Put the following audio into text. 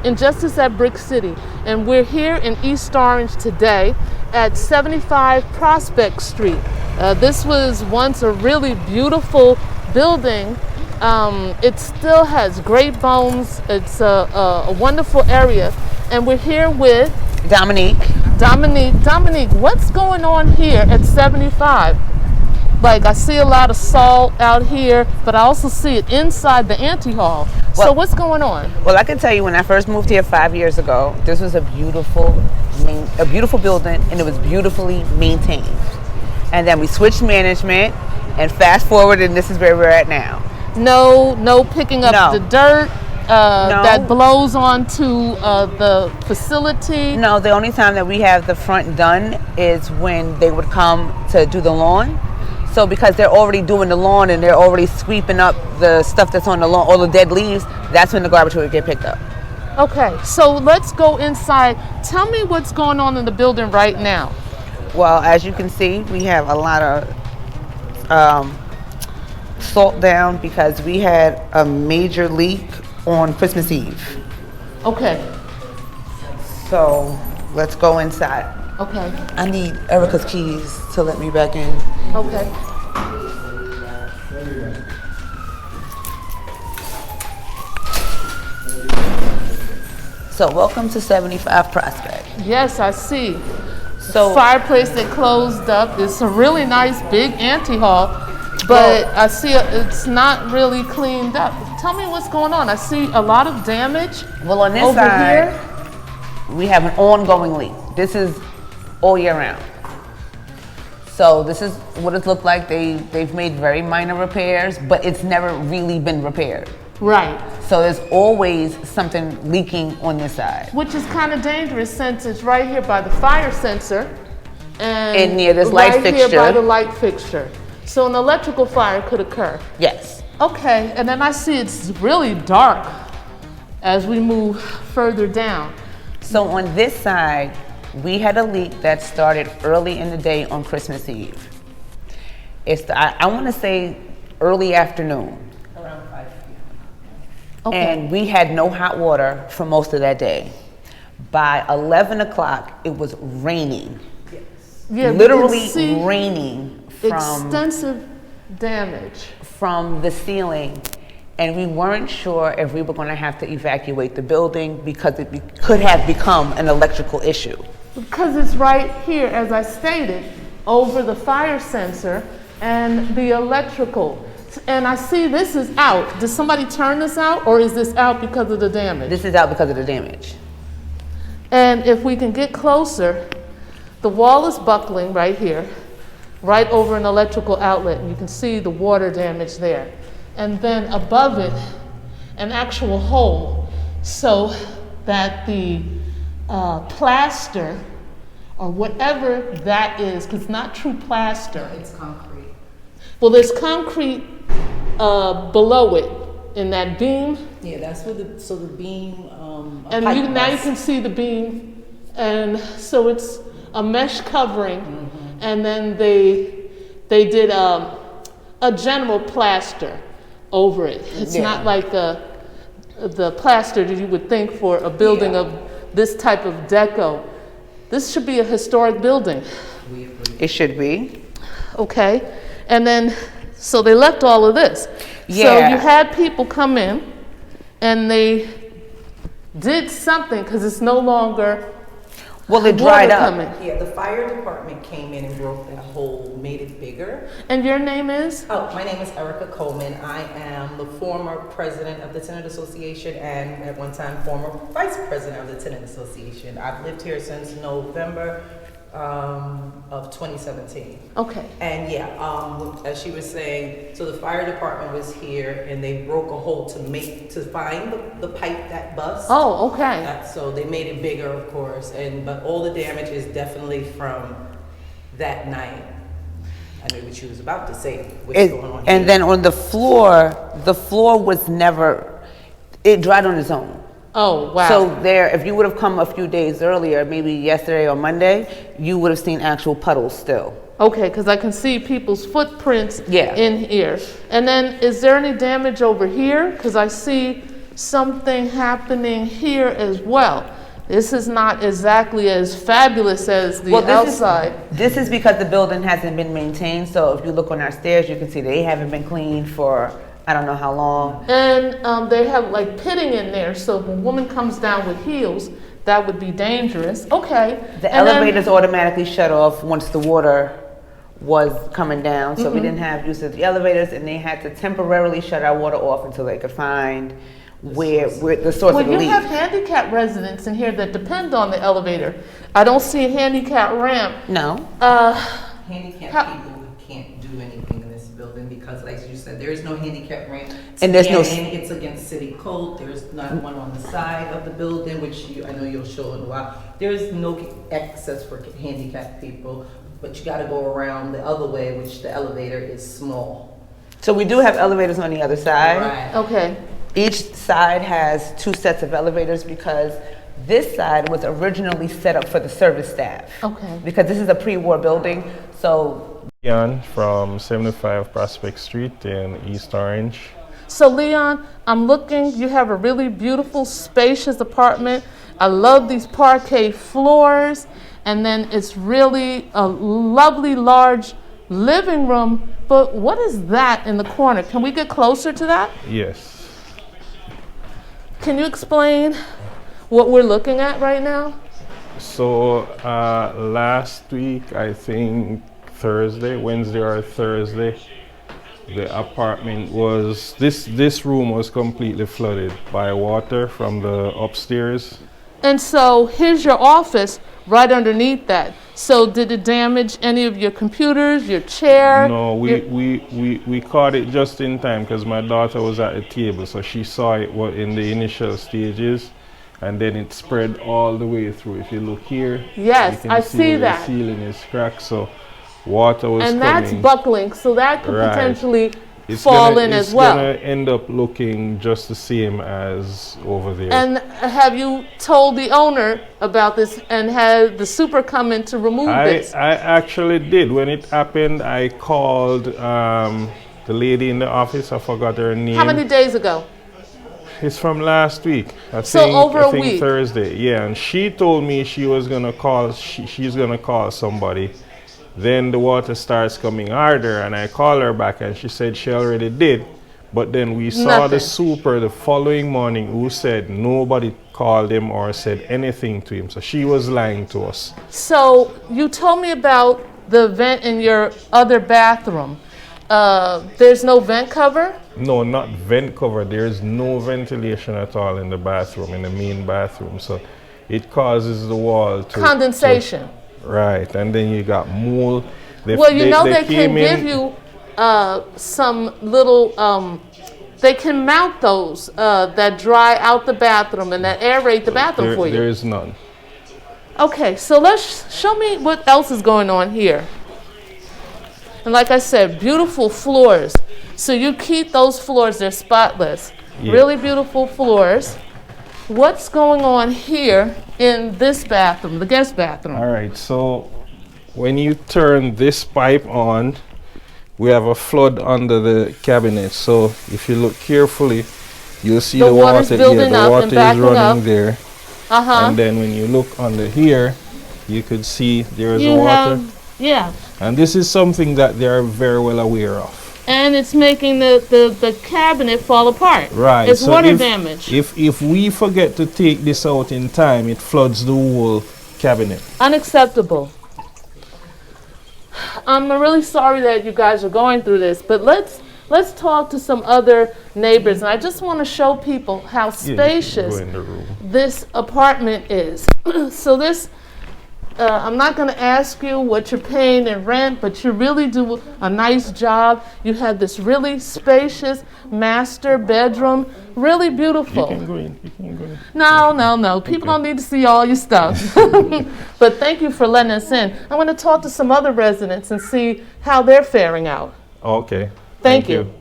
Injustice at Brick City, and we're here in East Orange today at 75 Prospect Street. This was once a really beautiful building. It still has great bones. It's a wonderful area, and we're here with Dominique, what's going on here at 75? Like, I see a lot of salt out here, but I also see it inside the ante hall. So what's going on? Well, I can tell you, when I first moved here 5 years ago, this was a beautiful building, and it was beautifully maintained. And then we switched management, and fast forward, and this is where we're at now. No picking up the dirt that blows onto the facility. No, the only time that we have the front done is when they would come to do the lawn. So because they're already doing the lawn and they're already sweeping up the stuff that's on the lawn, all the dead leaves, that's when the garbage would get picked up. Okay, so let's go inside. Tell me what's going on in the building right now. Well, as you can see, we have a lot of salt down because we had a major leak on Christmas Eve. Okay. So let's go inside. Okay. I need Erica's keys to let me back in. Okay. So welcome to 75 Prospect. Yes, I see. So fireplace that closed up. It's a really nice big ante hall, but I see it's not really cleaned up. Tell me what's going on. I see a lot of damage. Well, on this over side, here, we have an ongoing leak. This is all year round. So this is what it's looked like. They've made very minor repairs, but it's never really been repaired. Right. So there's always something leaking on this side. Which is kind of dangerous since it's right here by the fire sensor and near this light right fixture. Here by the light fixture. So an electrical fire could occur. Yes. Okay, and then I see it's really dark as we move further down. So on this side, we had a leak that started early in the day on Christmas Eve. I want to say early afternoon. Around 5 p.m. Okay. And we had no hot water for most of that day. By 11 o'clock, it was raining. Yes. Yeah, Literally raining extensive damage from the ceiling. And we weren't sure if we were going to have to evacuate the building because it could have become an electrical issue. Because it's right here, as I stated, over the fire sensor and the electrical. And I see this is out. Did somebody turn this out, or is this out because of the damage? This is out because of the damage. And if we can get closer, the wall is buckling right here, right over an electrical outlet, and you can see the water damage there. And then above it, an actual hole, so that the plaster, or whatever that is, because it's not true plaster. It's concrete. Well, there's concrete below it in that beam. Yeah, that's where the beam. And now you can see the beam, and so it's a mesh covering, and then they did a general plaster over it. It's not like the plaster that you would think for a building of this type of deco. This should be a historic building. It should be. Okay, and then, so they left all of this. Yeah. So you had people come in, and they did something, because it's no longer Well, it dried up. coming. Yeah, the fire department came in and broke that hole, made it bigger. And your name is? Oh, my name is Erica Coleman. I am the former president of the Tenant Association and at one time former vice president of the Tenant Association. I've lived here since November of 2017. Okay. And as she was saying, so the fire department was here and they broke a hole to find the pipe that bust. Oh, okay. So they made it bigger, of course, but all the damage is definitely from that night. I knew what she was about to say. What's going on And here. then on the floor was never, it dried on its own. Oh, wow. So if you would have come a few days earlier, maybe yesterday or Monday, you would have seen actual puddles still. Okay, because I can see people's footprints Yeah. in here. And then, is there any damage over here? Because I see something happening here as well. This is not exactly as fabulous as the outside. This is because the building hasn't been maintained. So if you look on our stairs, you can see they haven't been cleaned for I don't know how long. And they have like pitting in there, so if a woman comes down with heels, that would be dangerous. Okay. The And then- elevators automatically shut off once the water was coming down, so we didn't have use of the elevators, and they had to temporarily shut our water off until they could find where the source Well, of the you leak. have handicapped residents in here that depend on the elevator. I don't see a handicap ramp. No. Handicapped How- people can't do anything in this building because, like you said, there is no handicap ramp. And there's no- And it's against city code. There's not one on the side of the building, which I know you'll show in a while. There's no access for handicapped people, but you got to go around the other way, which the elevator is small. So we do have elevators on the other side. Right. Okay. Each side has 2 sets of elevators because this side was originally set up for the service staff. Okay. Because this is a pre-war building, so Leon from 75 Prospect Street in East Orange. So Leon, I'm looking, you have a really beautiful, spacious apartment. I love these parquet floors. And then it's really a lovely, large living room. But what is that in the corner? Can we get closer to that? Yes. Can you explain what we're looking at right now? So last week, I think Wednesday or Thursday, the apartment was, this room was completely flooded by water from the upstairs. And so here's your office right underneath that. So did it damage any of your computers, your chair? No, we caught it just in time because my daughter was at the table, so she saw it in the initial stages, and then it spread all the way through. If you look here, Yes, you can I see see where that. the ceiling is cracked, so water was And coming. that's buckling, so that could Right. potentially It's fall gonna, in it's as well. gonna end up looking just the same as over there. And have you told the owner about this and had the super come in to remove this? I actually did. When it happened, I called the lady in the office. I forgot her name. How many days ago? It's from last week. I So think, over I a think week. Thursday. Yeah, and she told me she was gonna call. She's gonna call somebody. Then the water starts coming harder, and I call her back, and she said she already did. But then we saw Nothing. the super the following morning who said nobody called him or said anything to him. So she was lying to us. So you told me about the vent in your other bathroom. There's no vent cover? No, not vent cover. There's no ventilation at all in the bathroom, in the main bathroom. So it causes the wall to Condensation. Right, and then you got mold. Well, you know they can came in- give you some little, they can mount those that dry out the bathroom and that aerate the bathroom for you. There is none. Okay, so show me what else is going on here. And like I said, beautiful floors. So you keep those floors, they're spotless. Yeah. Really beautiful floors. What's going on here in this bathroom, the guest bathroom? All right, so when you turn this pipe on, we have a flood under the cabinet. So if you look carefully, you'll see The the water's water. building the up water and is backing running up. there. Uh-huh. And then when you look under here, you could see there is You the water. yeah. And this is something that they are very well aware of. And it's making the cabinet fall apart. Right. It's so water if, damage. If we forget to take this out in time, it floods the whole cabinet. Unacceptable. I'm really sorry that you guys are going through this, but let's talk to some other neighbors. And I just want to show people how Yeah, you can spacious go in the room. this apartment is. So this, I'm not going to ask you what you're paying in rent, but you really do a nice job. You have this really spacious master bedroom, really You beautiful. can go in. You can go in. No. People don't need to see all your stuff. But thank you for letting us in. I'm going to talk to some other residents and see how they're faring out. Okay. Thank you.